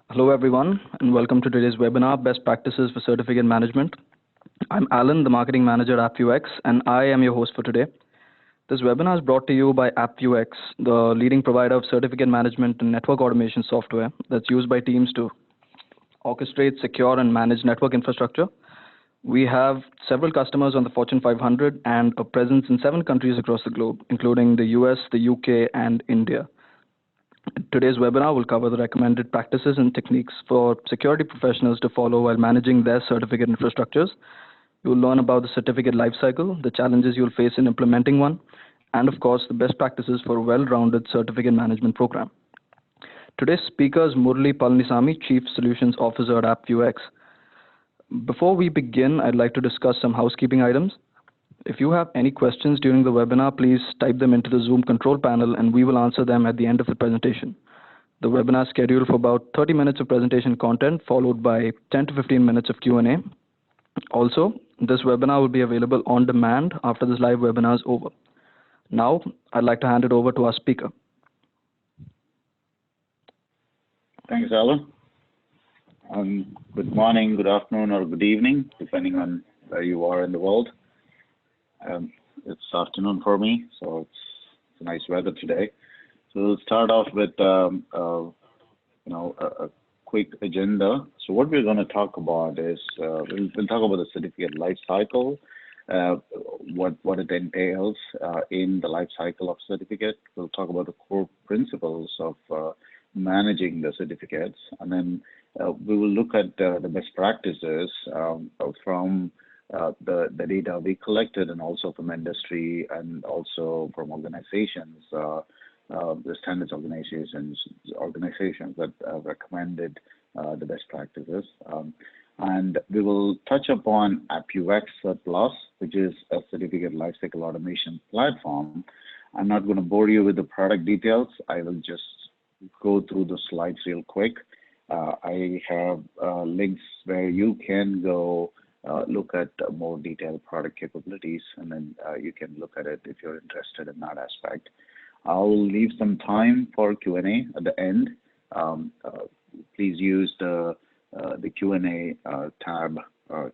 Hello everyone and welcome to today's webinar, Best Practices for Certificate Management. I'm Alan, the Marketing Manager at AppViewX, and I am your host for today. This webinar is brought to you by AppViewX, the leading provider of certificate management and network automation software that's used by teams to orchestrate, secure, and manage network infrastructure. We have several customers on the Fortune 500 and a presence in 7 countries across the globe, including the US, the UK, and India. Today's webinar will cover the recommended practices and techniques for security professionals to follow while managing their certificate infrastructures. You will learn about the certificate lifecycle, the challenges you'll face in implementing one, and of course, the best practices for a well-rounded certificate management program. Today's speaker is Murali Palanisamy, Chief Solutions Officer at AppViewX. Before we begin, I'd like to discuss some housekeeping items. If you have any questions during the webinar, please type them into the Zoom control panel and we will answer them at the end of the presentation. The webinar is scheduled for about 30 minutes of presentation content, followed by 10 to 15 minutes of Q&A. Also, this webinar will be available on demand after this live webinar is over. Now, I'd like to hand it over to our speaker. Thanks, Alan. Good morning, good afternoon, or good evening, depending on where you are in the world. It's afternoon for me, so it's nice weather today. So we'll start off with a quick agenda. So what we're going to talk about is we'll talk about the certificate life cycle, what it entails in the life cycle of certificate. We'll talk about the core principles of managing the certificates, and then we will look at the best practices from the data we collected, and also from industry and also from organizations, the standards organizations that recommended the best practices. And we will touch upon AppViewX Cert+, which is a certificate lifecycle automation platform. I'm not going to bore you with the product details. I will just go through the slides real quick. I have links where you can go look at more detailed product capabilities, and then you can look at it if you're interested in that aspect. I'll leave some time for Q&A at the end. Please use the Q&A tab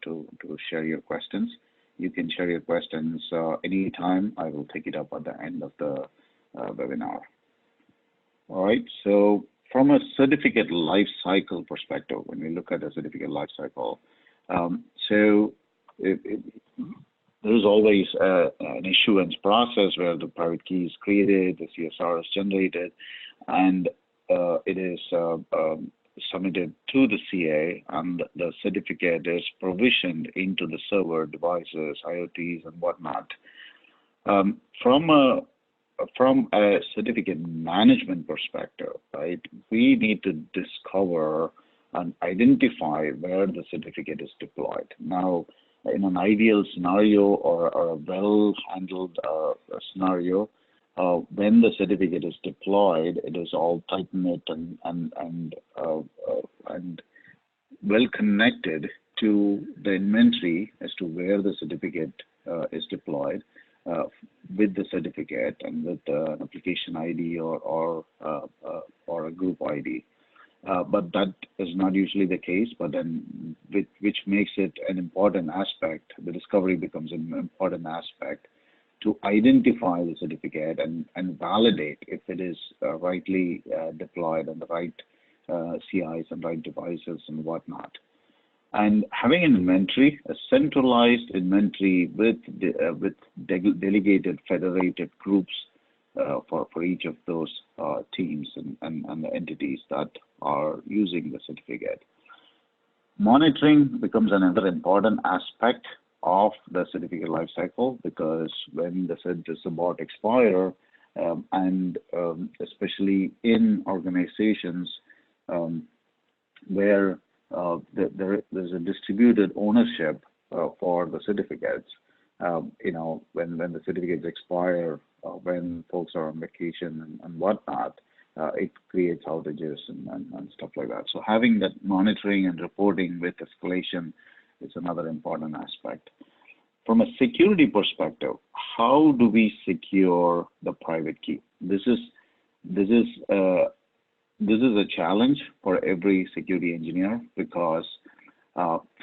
to share your questions. You can share your questions anytime. I will take it up at the end of the webinar. All right, so from a certificate life cycle perspective, when we look at a certificate life cycle, there's always an issuance process where the private key is created, the CSR is generated, and it is submitted to the CA, and the certificate is provisioned into the server devices, IoTs, and whatnot. From a certificate management perspective, right, we need to discover and identify where the certificate is deployed. Now, in an ideal scenario or a well-handled scenario, when the certificate is deployed, it is all tight-knit and well connected to the inventory as to where the certificate is deployed with the certificate and with an application ID or a group ID. But that is not usually the case, but then which makes it an important aspect. The discovery becomes an important aspect to identify the certificate and validate if it is rightly deployed on the right CIs and right devices and whatnot. And having an inventory, a centralized inventory with delegated federated groups for each of those teams and the entities that are using the certificate. Monitoring becomes another important aspect of the certificate lifecycle, because when the cert is about to expire, and especially in organizations where there's a distributed ownership for the certificates, when the certificates expire, when folks are on vacation and whatnot, it creates outages and stuff like that. So having that monitoring and reporting with escalation is another important aspect. From a security perspective, how do we secure the private key? This is this is a challenge for every security engineer because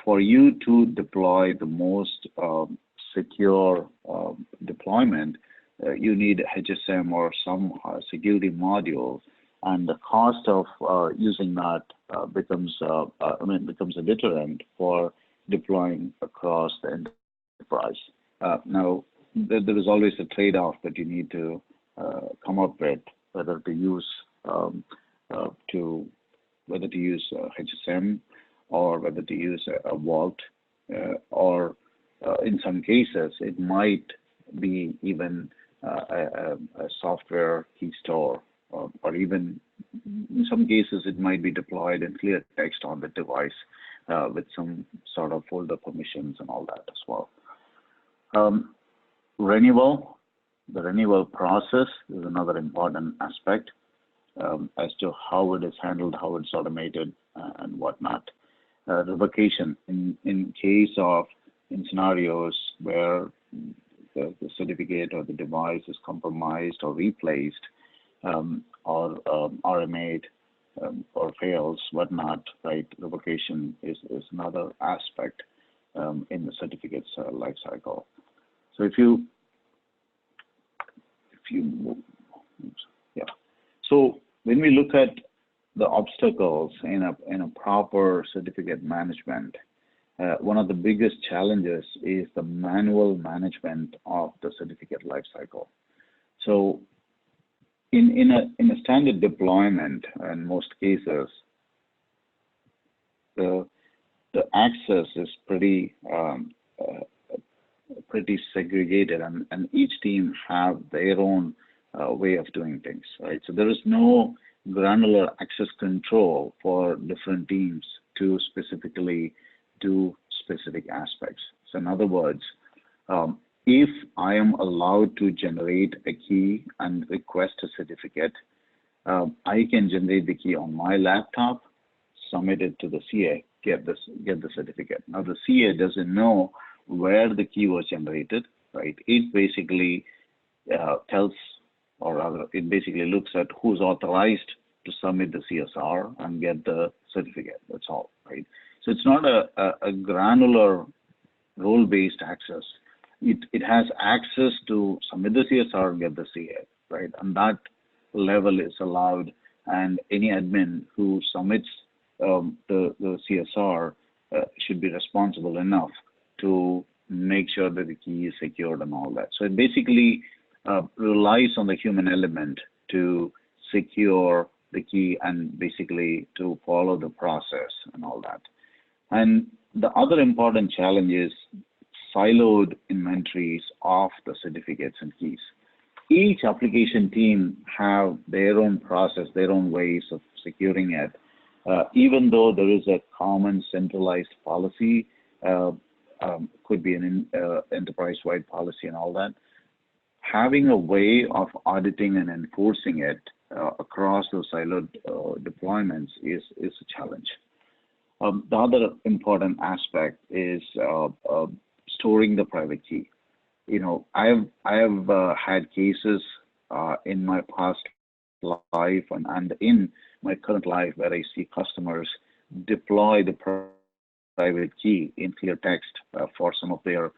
for you to deploy the most secure deployment, you need HSM or some security module, and the cost of using that becomes a deterrent for deploying across the enterprise. Now, there is always a trade-off that you need to come up with, whether to use HSM or whether to use a vault, or in some cases it might be even a software keystore, or even in some cases it might be deployed in clear text on the device with some sort of folder permissions and all that as well. Renewal, the renewal process is another important aspect as to how it is handled, how it's automated, and whatnot. Revocation, in scenarios where the certificate or the device is compromised or replaced, or RMA'd or fails, whatnot, right? Revocation is another aspect in the certificate's lifecycle. So So when we look at the obstacles in a proper certificate management, one of the biggest challenges is the manual management of the certificate lifecycle. So in a standard deployment, in most cases, the access is pretty segregated, and each team have their own way of doing things, right? So there is no granular access control for different teams to specifically do specific aspects. So in other words, if I am allowed to generate a key and request a certificate, I can generate the key on my laptop, submit it to the CA, get the certificate. Now the CA doesn't know where the key was generated, right? It basically tells, or rather, it basically looks at who's authorized to submit the CSR and get the certificate. That's all, right? So it's not a granular role-based access. It has access to submit the CSR and get the CA, right? And that level is allowed, and any admin who submits the CSR should be responsible enough to make sure that the key is secured and all that. So it basically relies on the human element to secure the key and basically to follow the process and all that. And the other important challenge is siloed inventories of the certificates and keys. Each application team have their own process, their own ways of securing it. Even though there is a common centralized policy, could be an enterprise-wide policy and all that, having a way of auditing and enforcing it across those siloed deployments is a challenge. The other important aspect is storing the private key. You know, I have had cases in my past life and in my current life where I see customers deploy the private key in clear text for some of their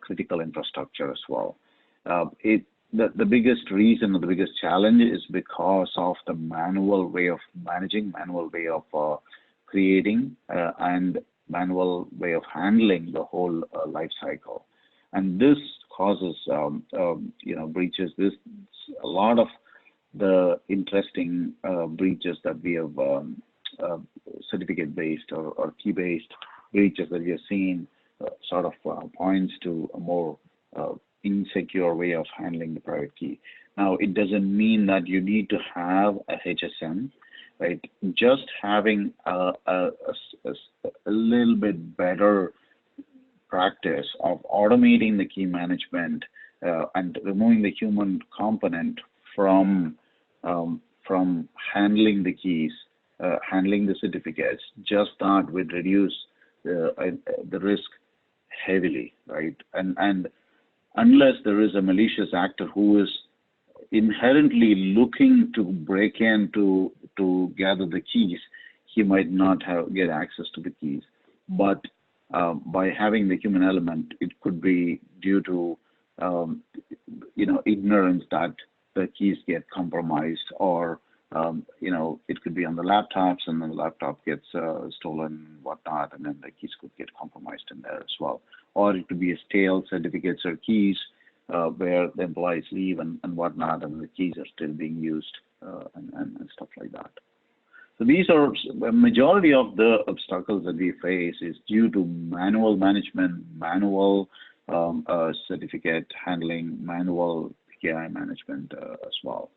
critical infrastructure as well. The biggest reason or the biggest challenge is because of the manual way of managing, manual way of creating, and manual way of handling the whole life cycle. And this causes breaches. This a lot of the interesting breaches that we have certificate-based or key-based breaches that we have seen sort of points to a more insecure way of handling the private key. Now, it doesn't mean that you need to have a HSM, right? Just having a little bit better practice of automating the key management and removing the human component from handling the keys, handling the certificates, just that would reduce the risk heavily, right? And unless there is a malicious actor who is inherently looking to break in to gather the keys, he might not get access to the keys. But by having the human element, it could be due to ignorance that the keys get compromised, or it could be on the laptops, and then the laptop gets stolen, whatnot, and then the keys could get compromised in there as well. Or it could be a stale certificates or keys where the employees leave and whatnot, and the keys are still being used and stuff like that. So these are a majority of the obstacles that we face is due to manual management, manual certificate handling, manual PKI management as well.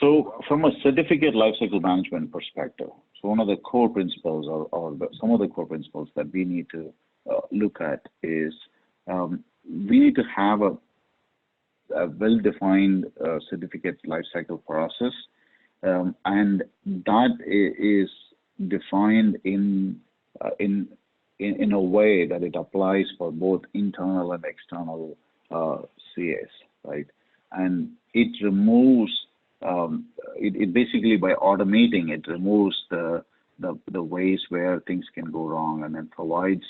So from a certificate lifecycle management perspective, so one of the core principles or some of the core principles that we need to look at is we need to have a well-defined certificate lifecycle process, and that is defined in a way that it applies for both internal and external CAs, right? And it removes it basically, by automating, it removes the ways where things can go wrong, and then provides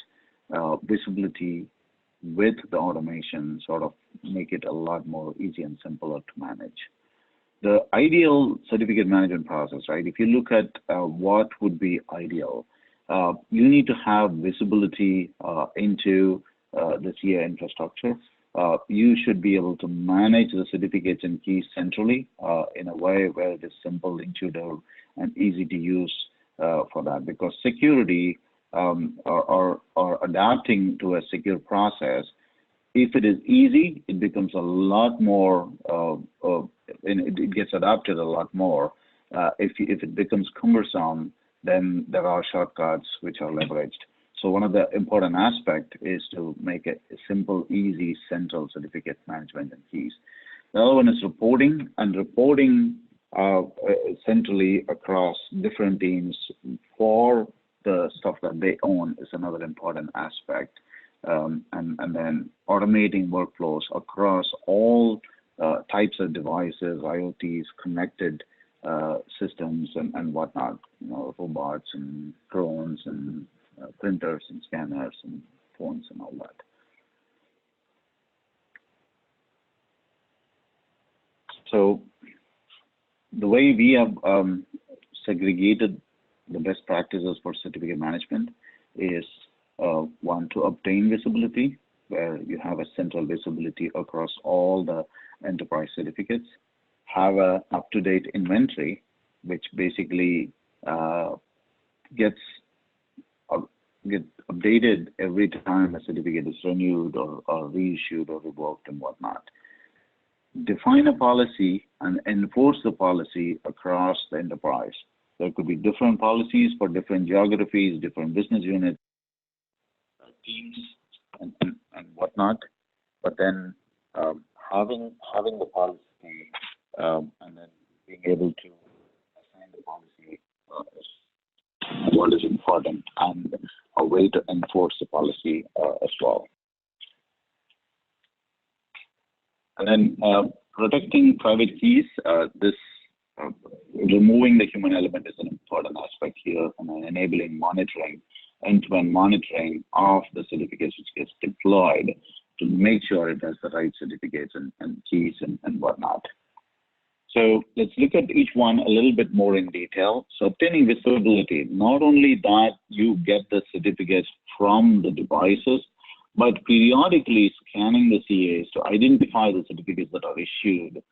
visibility with the automation, sort of make it a lot more easy and simpler to manage. The ideal certificate management process, right? If you look at what would be ideal, you need to have visibility into the CA infrastructure. You should be able to manage the certificates and keys centrally in a way where it is simple, intuitive, and easy to use for that. Because security or adapting to a secure process, if it is easy, it becomes a lot more, it gets adapted a lot more. If it becomes cumbersome, then there are shortcuts which are leveraged. So one of the important aspects is to make it a simple, easy, central certificate management and keys. The other one is reporting, and reporting centrally across different teams for the stuff that they own is another important aspect. And then automating workflows across all types of devices, IoTs, connected systems, and whatnot, robots and drones and printers and scanners and phones and all that. So the way we have segregated the best practices for certificate management is one, to obtain visibility, where you have a central visibility across all the enterprise certificates, have a up-to-date inventory, which basically gets updated every time a certificate is renewed or reissued or revoked and whatnot. Define a policy and enforce the policy across the enterprise. There could be different policies for different geographies, different business units, teams, and whatnot. But then having the policy and then being able to assign the policy is what is important, and a way to enforce the policy as well. And then protecting private keys, removing the human element is an important aspect here, and then enabling monitoring, end-to-end monitoring of the certificates which gets deployed to make sure it has the right certificates and keys and whatnot. So let's look at each one a little bit more in detail. So obtaining visibility, not only that you get the certificates from the devices, but periodically scanning the CAs to identify the certificates that are issued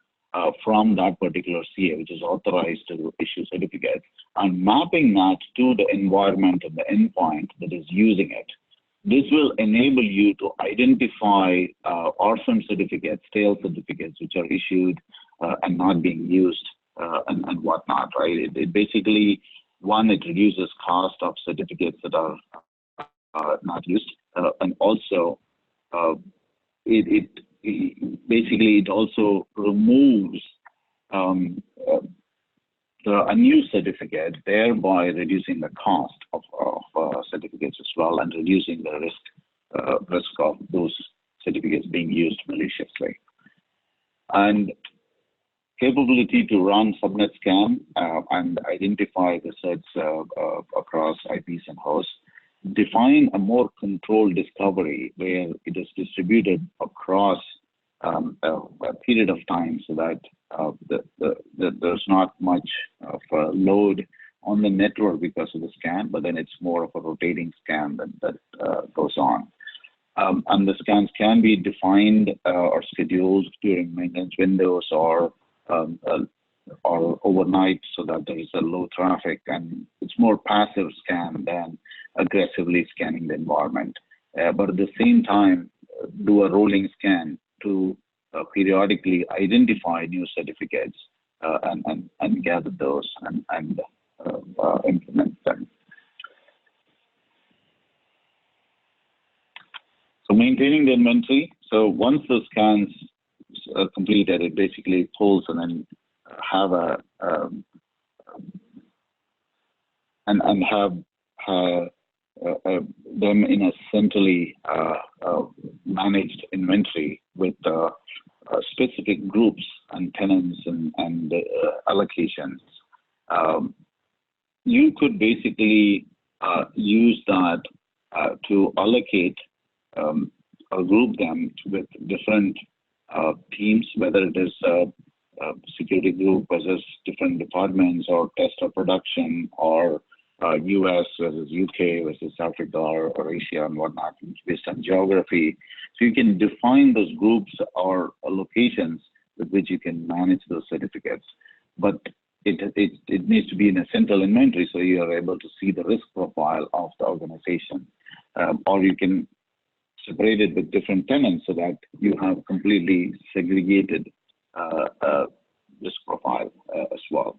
from that particular CA, which is authorized to issue certificates, and mapping that to the environment and the endpoint that is using it. This will enable you to identify orphan certificates, stale certificates, which are issued and not being used and whatnot, right? It basically, one, it reduces cost of certificates that are not used, and also it also removes the unused certificate, thereby reducing the cost of certificates as well, and reducing the risk of those certificates being used maliciously. and capability to run subnet scan and identify the certs across IPs and hosts. Define a more controlled discovery where it is distributed across a period of time so that there's not much of a load on the network because of the scan, but then it's more of a rotating scan that goes on. And the scans can be defined or scheduled during maintenance windows or overnight so that there is a low traffic, and it's more passive scan than aggressively scanning the environment. But at the same time, do a rolling scan to periodically identify new certificates and gather those and implement them. So maintaining the inventory. So once the scans are completed, it basically pulls and then have them in a centrally managed inventory with specific groups and tenants and allocations. You could basically use that to allocate or group them with different teams, whether it is a security group versus different departments, or test or production, or US versus UK versus Africa or Asia and whatnot, based on geography. So you can define those groups or locations with which you can manage those certificates. But it needs to be in a central inventory so you are able to see the risk profile of the organization. Or you can separate it with different tenants so that you have completely segregated risk profile as well.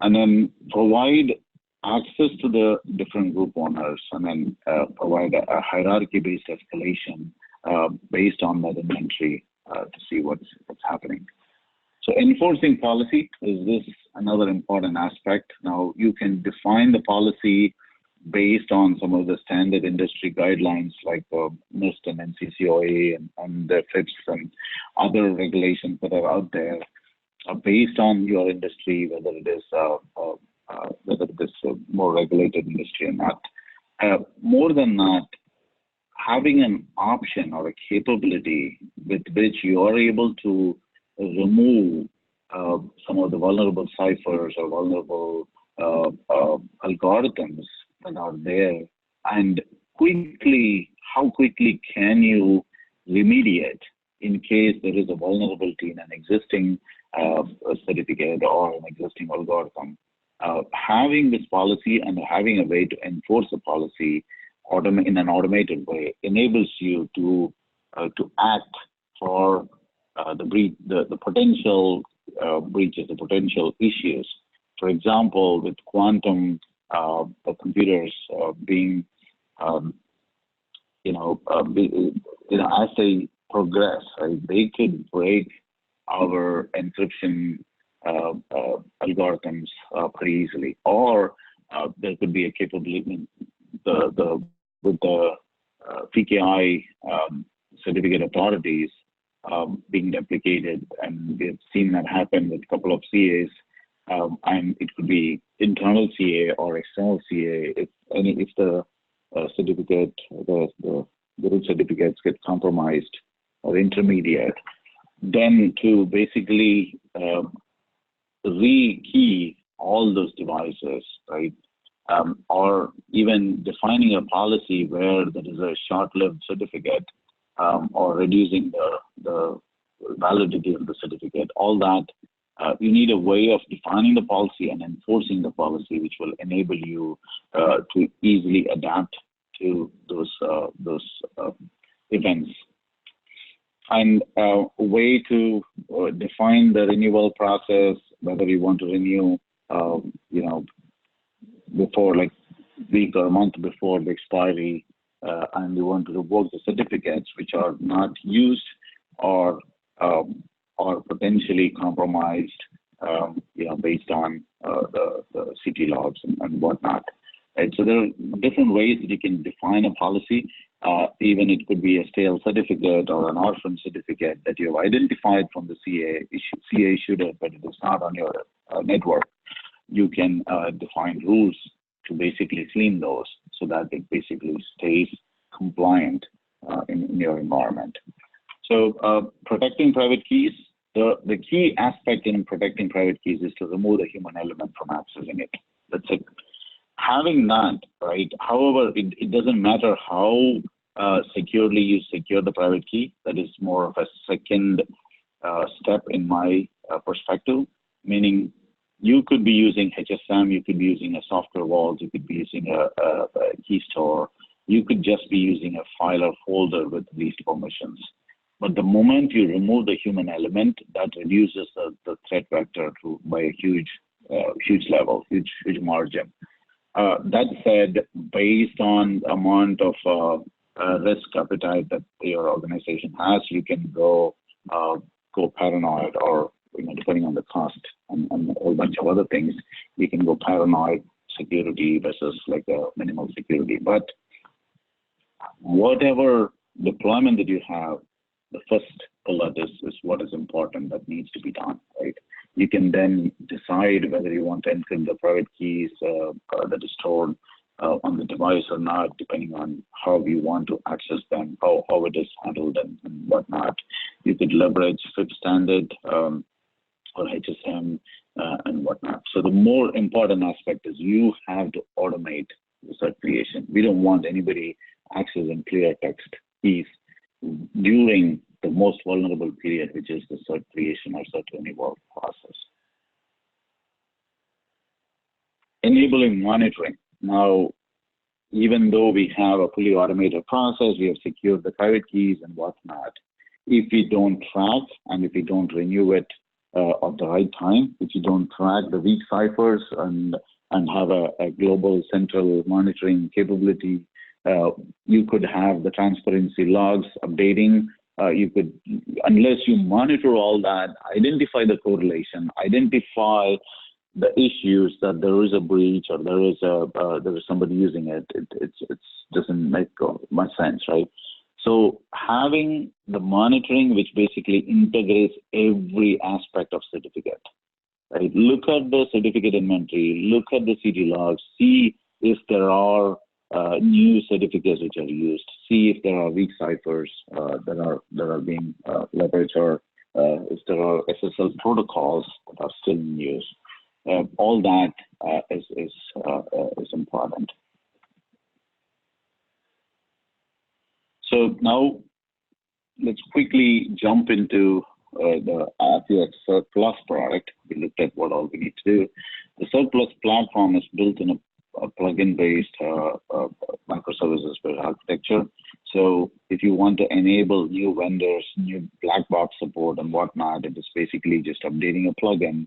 And then provide access to the different group owners, and then provide a hierarchy-based escalation based on that inventory to see what's happening. So enforcing policy is another important aspect. Now you can define the policy based on some of the standard industry guidelines like NIST and NCCOA and the FIPS and other regulations that are out there based on your industry, whether it is a more regulated industry or not. More than that, having an option or a capability with which you are able to remove some of the vulnerable ciphers or vulnerable algorithms that are there, and how quickly can you remediate in case there is a vulnerability in an existing certificate or an existing algorithm. Having this policy and having a way to enforce the policy in an automated way enables you to act for the potential breaches, the potential issues. For example, with quantum computers being, as they progress, right, they could break our encryption algorithms pretty easily, or there could be a capability with the PKI certificate authorities being deprecated, and we've seen that happen with a couple of CAs, and it could be internal CA or external CA if the certificate, the root certificates get compromised or intermediate, then to basically re-key all those devices, right? Or even defining a policy where there is a short-lived certificate or reducing the validity of the certificate. All that, you need a way of defining the policy and enforcing the policy, which will enable you to easily adapt to those events. And a way to define the renewal process, whether you want to renew, before, like week or a month before the expiry, and you want to revoke the certificates which are not used or potentially compromised, based on the CT logs and whatnot. Right? So there are different ways that you can define a policy, Even it could be a stale certificate or an orphan certificate that you have identified from the CA issued it, but it is not on your network. You can define rules to basically clean those so that it basically stays compliant in your environment. So protecting private keys, the key aspect in protecting private keys is to remove the human element from accessing it. That's it. Having that, right, however, it doesn't matter how securely you secure the private key. That is more of a second step in my perspective, meaning you could be using HSM, you could be using a software vault, you could be using a keystore, you could just be using a file or folder with least permissions. But the moment you remove the human element, that reduces the threat vector by a huge level, huge margin. That said, based on the amount of risk appetite that your organization has, you can go paranoid, or depending on the cost and a whole bunch of other things, you can go paranoid security versus like a minimal security. But whatever deployment that you have, the first bullet is what is important that needs to be done, right? You can then decide whether you want to encrypt the private keys that is stored on the device or not, depending on how you want to access them, how it is handled and whatnot. You could leverage FIPS standard or HSM and whatnot. So the more important aspect is you have to automate the cert creation. We don't want anybody accessing clear text keys during the most vulnerable period, which is the cert creation or cert renewal process. Enabling monitoring. Now, even though we have a fully automated process, we have secured the private keys and whatnot, if we don't track and if we don't renew it at the right time, if you don't track the weak ciphers and have a global central monitoring capability, you could have the transparency logs updating. You could, unless you monitor all that, identify the correlation, identify the issues that there is a breach or there is somebody using it. It doesn't make much sense, right? So having the monitoring, which basically integrates every aspect of certificate, right? Look at the certificate inventory, look at the CD logs, see if there are new certificates which are used, see if there are weak ciphers that are being leveraged, or if there are SSL protocols that are still in use. All that is important. So now let's quickly jump into the AppViewX Cert Plus product. We looked at what all we need to do. The Cert Plus platform is built in a plugin-based microservices-based architecture. So if you want to enable new vendors, new black box support and whatnot, it is basically just updating a plugin.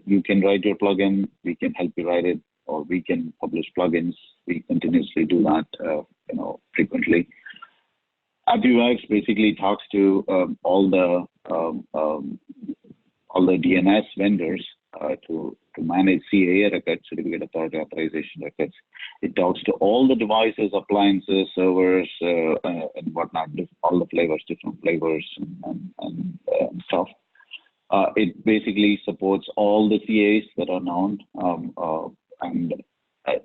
You can write your plugin, we can help you write it, or we can publish plugins. We continuously do that, frequently. AppViewX basically talks to all the DNS vendors to manage CAA records, Certificate Authority Authorization records. It talks to all the devices, appliances, servers, and whatnot, all the flavors, different flavors and stuff. It basically supports all the CAs that are known, and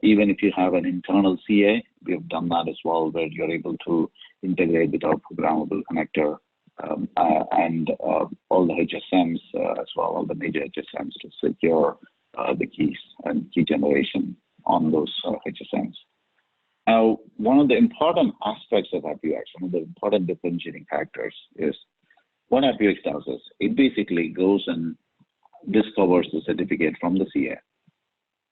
even if you have an internal CA, we have done that as well, where you're able to integrate with our programmable connector and all the HSMs as well, all the major HSMs to secure the keys and key generation on those HSMs. Now, one of the important aspects of AppViewX, one of the important differentiating factors is what AppViewX does is it basically goes and discovers the certificate from the CA.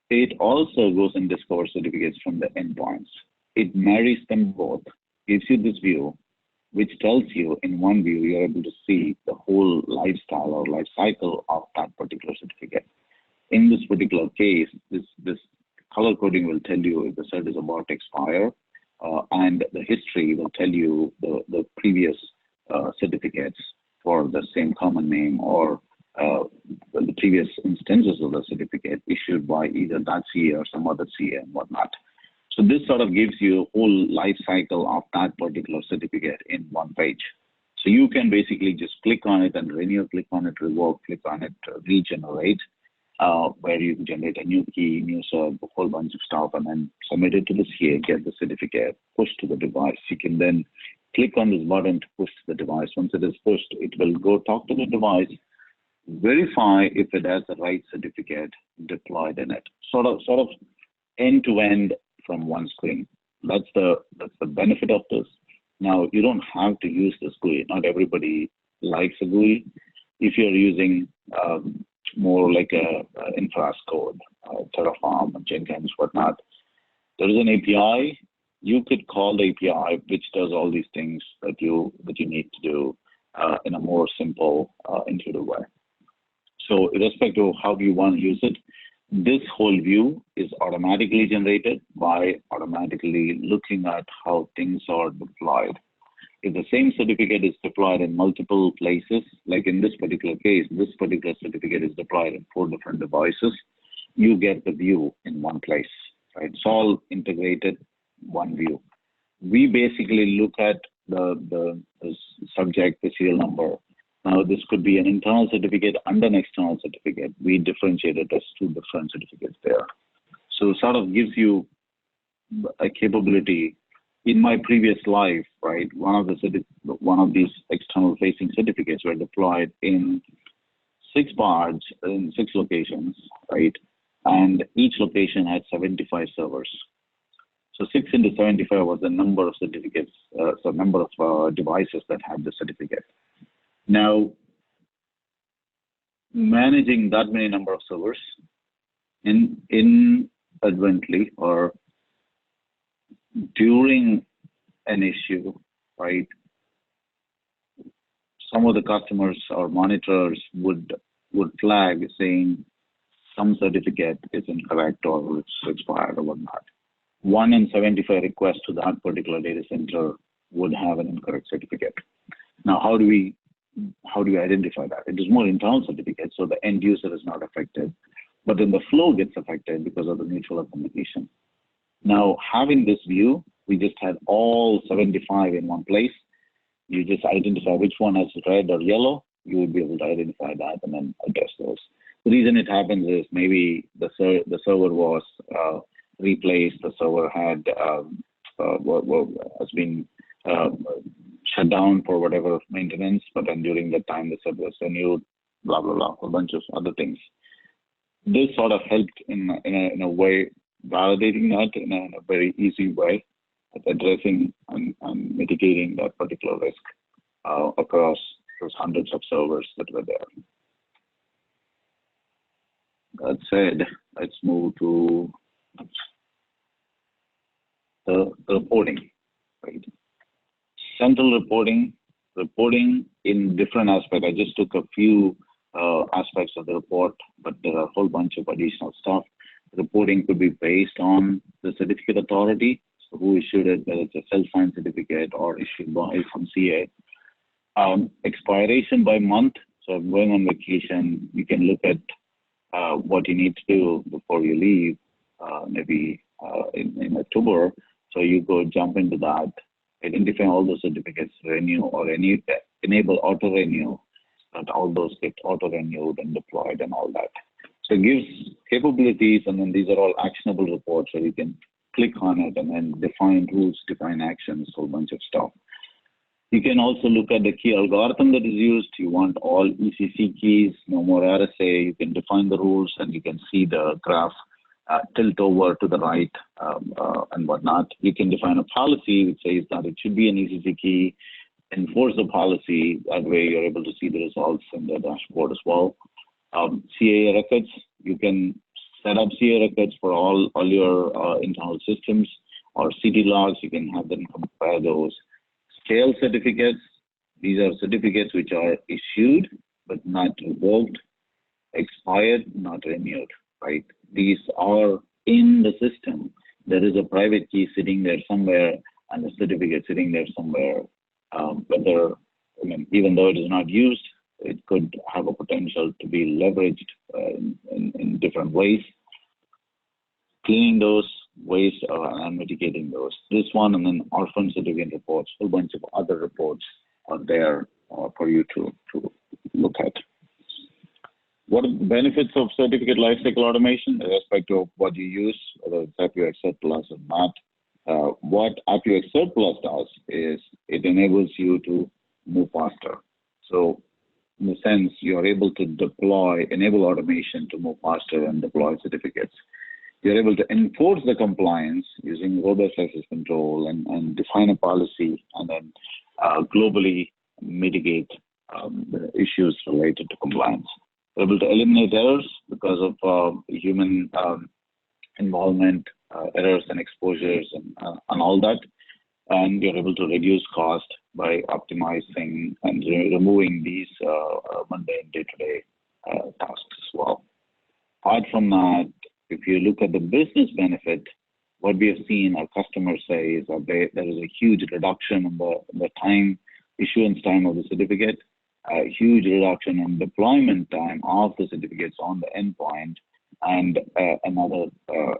It also goes and discovers certificates from the endpoints. It marries them both, gives you this view, which tells you in one view, you're able to see the whole lifestyle or life cycle of that particular certificate. In this particular case, this color coding will tell you if the cert is about to expire, and the history will tell you the previous certificates for the same common name, or the previous instances of the certificate issued by either that CA or some other CA and whatnot. So this sort of gives you a whole life cycle of that particular certificate in one page. So you can basically just click on it and renew, click on it, revoke, click on it, regenerate, where you can generate a new key, new sub, a whole bunch of stuff, and then submit it to the CA, get the certificate, push to the device. You can then click on this button to push to the device. Once it is pushed, it will go talk to the device, verify if it has the right certificate deployed in it. Sort of end to end from one screen. That's the benefit of this. Now you don't have to use this GUI. Not everybody likes a GUI. If you're using more like a infra code, Terraform and Jenkins, whatnot, there is an API. You could call the API, which does all these things that you need to do in a more simple, intuitive way. So irrespective of how you want to use it, this whole view is automatically generated by automatically looking at how things are deployed. If the same certificate is deployed in multiple places, like in this particular case, this particular certificate is deployed in 4 different devices, you get the view in one place, right? It's all integrated, one view. We basically look at the subject, the serial number. Now, this could be an internal certificate and an external certificate. We differentiate it as 2 different certificates there. So it sort of gives you a capability. In my previous life, right, one of these external facing certificates were deployed in 6 pods in 6 locations, right? And each location had 75 servers. So 6 into 75 was the number of certificates, so number of devices that had the certificate. Now, managing that many number of servers inadvertently or during an issue, right, some of the customers or monitors would flag saying some certificate is incorrect or it's expired or whatnot. 1 in 75 requests to that particular data center would have an incorrect certificate. Now, how do we identify that? It is more internal certificate, so the end user is not affected, but then the flow gets affected because of the mutual authentication. Now, having this view, we just had all 75 in one place. You just identify which one has red or yellow. You would be able to identify that and then address those. The reason it happens is maybe the server was replaced, the server had has been shut down for whatever maintenance, but then during that time the server was renewed, blah, blah, blah, a bunch of other things. This sort of helped in a way, validating that in a very easy way, addressing and mitigating that particular risk across those hundreds of servers that were there. That said, let's move to the reporting, right? Central reporting in different aspects. I just took a few aspects of the report, but there are a whole bunch of additional stuff. Reporting could be based on the certificate authority, so who issued it, whether it's a self-signed certificate or issued by some CA. Expiration by month. So if going on vacation, you can look at what you need to do before you leave, maybe in October. So you go jump into that, identify all those certificates, renew or enable auto renew, that all those get auto renewed and deployed and all that. So it gives capabilities, and then these are all actionable reports, so you can click on it and then define rules, define actions, a whole bunch of stuff. You can also look at the key algorithm that is used. You want all ECC keys, no more RSA. You can define the rules, and you can see the graph tilt over to the right and whatnot. You can define a policy which says that it should be an ECC key, enforce the policy. That way you're able to see the results in the dashboard as well. CAA records, you can set up CAA records for all your internal systems, or CT logs, you can have them compare those. Scale certificates, these are certificates which are issued but not revoked, expired, not renewed, right? These are in the system. There is a private key sitting there somewhere and a certificate sitting there somewhere. Even though it is not used, it could have a potential to be leveraged in different ways. Cleaning those, ways and mitigating those. This one, and then orphan certificate reports, a whole bunch of other reports are there for you to look at. What are the benefits of certificate lifecycle automation, irrespective of what you use, whether it's AppViewX Cert Plus or not? What AppViewX Cert Plus does is it enables you to move faster. So in a sense, you're able to enable automation to move faster and deploy certificates. You're able to enforce the compliance using robust access control and define a policy, and then globally mitigate the issues related to compliance. You're able to eliminate errors because of human involvement, errors and exposures and all that. And you're able to reduce cost by optimizing and removing these mundane day-to-day tasks as well. Apart from that, if you look at the business benefit, what we have seen our customers say is that there is a huge reduction in the time, issuance time of the certificate, a huge reduction in deployment time of the certificates on the endpoint, and another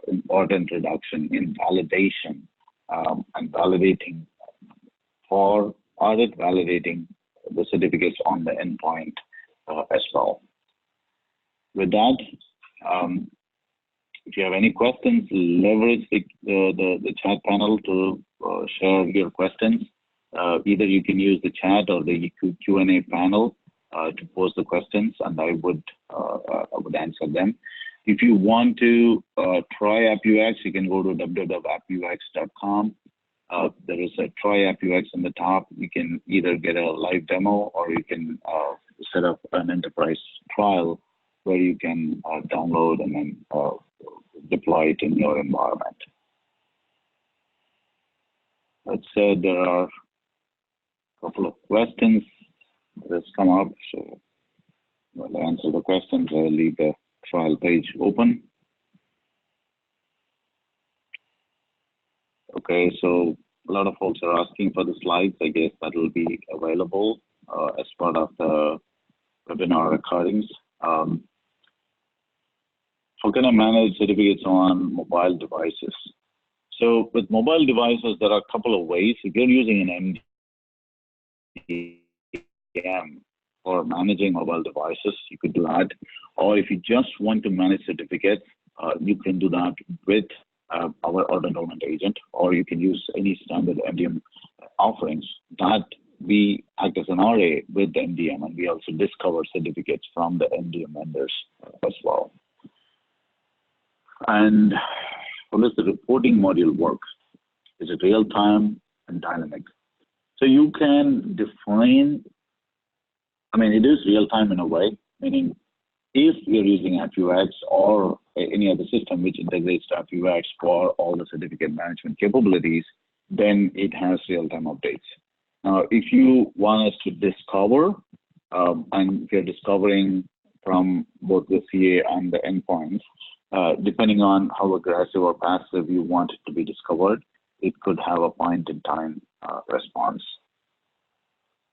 important reduction in validation and validating for audit validating the certificates on the endpoint as well. With that, if you have any questions, leverage the chat panel to share your questions. Either you can use the chat or the Q&A panel to post the questions, and I would answer them. If you want to try AppViewX, you can go to www.appviewx.com. There is a try AppViewX on the top. You can either get a live demo, or you can set up an enterprise trial where you can download and then deploy it in your environment. That said, there are a couple of questions that has come up, so I'll answer the questions. I'll leave the trial page open. Okay, so a lot of folks are asking for the slides. I guess that will be available as part of the webinar recordings. How can I manage certificates on mobile devices? So with mobile devices, there are a couple of ways. If you're using an MDM for managing mobile devices, you could do that. Or if you just want to manage certificates, you can do that with our order enrollment agent, or you can use any standard MDM offerings that we act as an RA with the MDM, and we also discover certificates from the MDM vendors as well. And how does the reporting module work? Is it real time and dynamic? So you can define, it is real time in a way, meaning if you're using AppViewX or any other system which integrates to AppViewX for all the certificate management capabilities, then it has real-time updates. Now, if you want us to discover, and if you're discovering from both the CA and the endpoints, depending on how aggressive or passive you want it to be discovered, it could have a point-in-time response.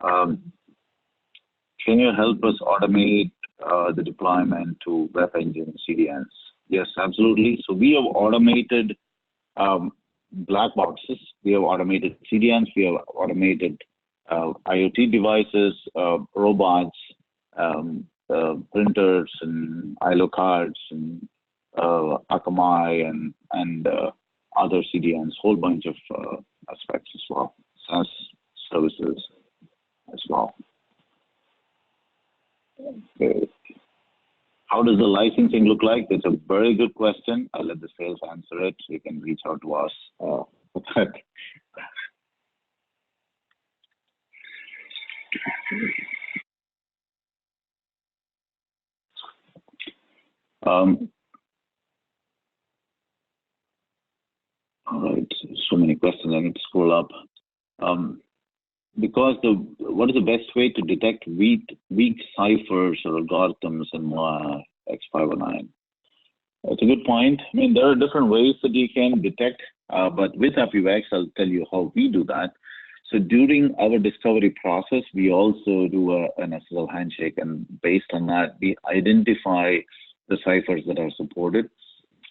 Can you help us automate the deployment to web engine CDNs? Yes, absolutely. So we have automated black boxes. We have automated CDNs. We have automated IoT devices, robots, printers, and ILO cards, and Akamai, and other CDNs, whole bunch of aspects as well, SaaS services as well. Okay. How does the licensing look like? That's a very good question. I'll let the sales answer it. You can reach out to us with that. All right, so many questions. I need to scroll up. Because what is the best way to detect weak ciphers or algorithms in X509? That's a good point. There are different ways that you can detect, but with AppViewX, I'll tell you how we do that. So during our discovery process, we also do an SSL handshake, and based on that, we identify the ciphers that are supported.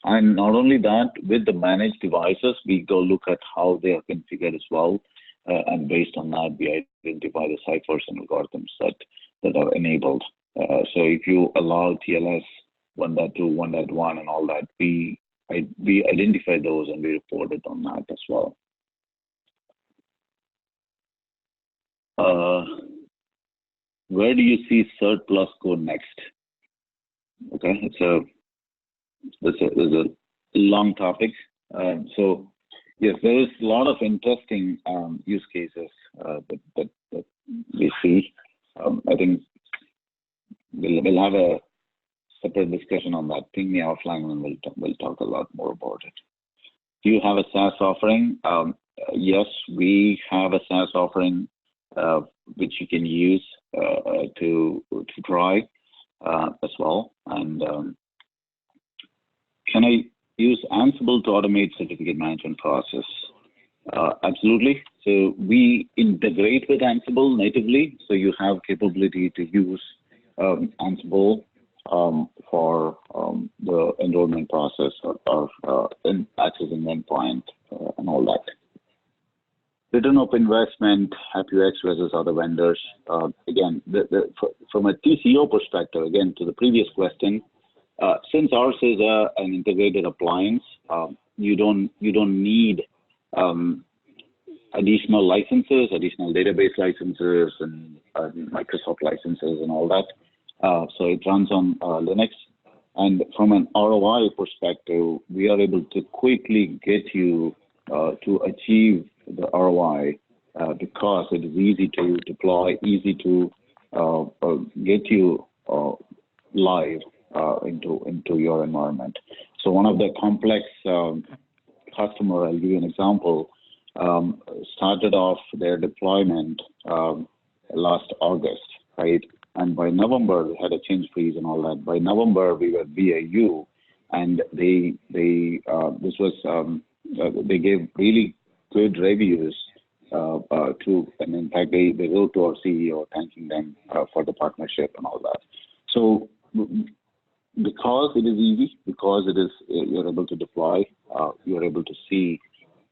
And not only that, with the managed devices, we go look at how they are configured as well. And based on that, we identify the ciphers and algorithms that are enabled. So if you allow TLS 1.2, 1.1, and all that, we identify those and we reported on that as well. Where do you see Cert plus code next? Okay, there's a long topic. So yes, there is a lot of interesting use cases that we see. I think we'll have a separate discussion on that. Ping me offline and we'll talk a lot more about it. Do you have a SaaS offering? Yes, we have a SaaS offering which you can use to try as well. And can I use Ansible to automate certificate management process? Absolutely. So we integrate with Ansible natively, so you have capability to use Ansible for the enrollment process or accessing endpoint and all that. Return of investment, AppViewX versus other vendors. Again, from a TCO perspective, again, to the previous question, since ours is an integrated appliance, you don't need additional licenses, additional database licenses, and Microsoft licenses and all that. So it runs on Linux. And from an ROI perspective, we are able to quickly get you to achieve the ROI because it is easy to deploy, easy to get you live into your environment. So one of the complex customer, I'll give you an example, started off their deployment last August, right? And by November, we had a change freeze and all that. By November, we were BAU, and they gave really good reviews and in fact, they wrote to our CEO thanking them for the partnership and all that. So because it is easy, because it is you're able to deploy, you're able to see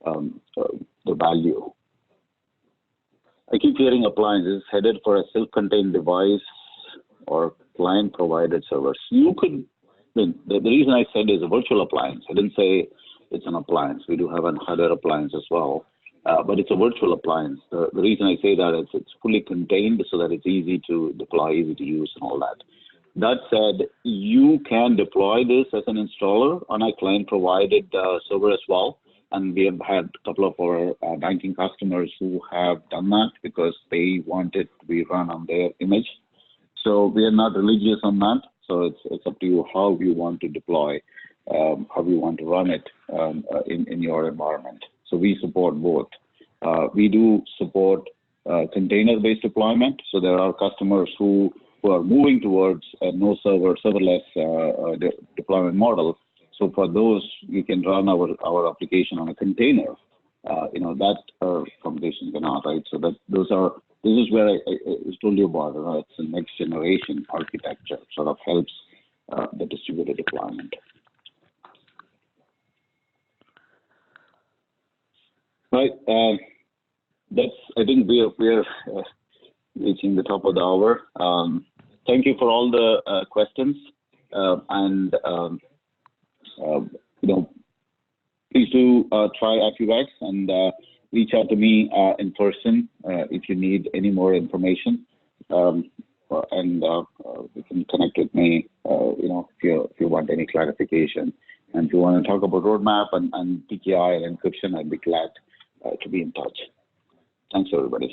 the value. I keep hearing appliances headed for a self-contained device or client-provided servers. You could, the reason I said is a virtual appliance. I didn't say it's an appliance. We do have a hardware appliance as well, but it's a virtual appliance. The reason I say that is it's fully contained so that it's easy to deploy, easy to use and all that. That said, you can deploy this as an installer on a client-provided server as well. And we have had a couple of our banking customers who have done that because they want it to be run on their image. So we are not religious on that. So it's up to you how you want to deploy, how you want to run it in your environment. So we support both. We do support container-based deployment. So there are customers who are moving towards a no serverless deployment model. So for those, you can run our application on a container. That computations cannot, right? So this is where I told you about. It's a next generation architecture, sort of helps the distributed deployment. Right. I think we are reaching the top of the hour. Thank you for all the questions please do try AppViewX and reach out to me in person if you need any more information, and you can connect with me, if you want any clarification. And if you want to talk about roadmap and PKI and encryption, I'd be glad to be in touch. Thanks, everybody.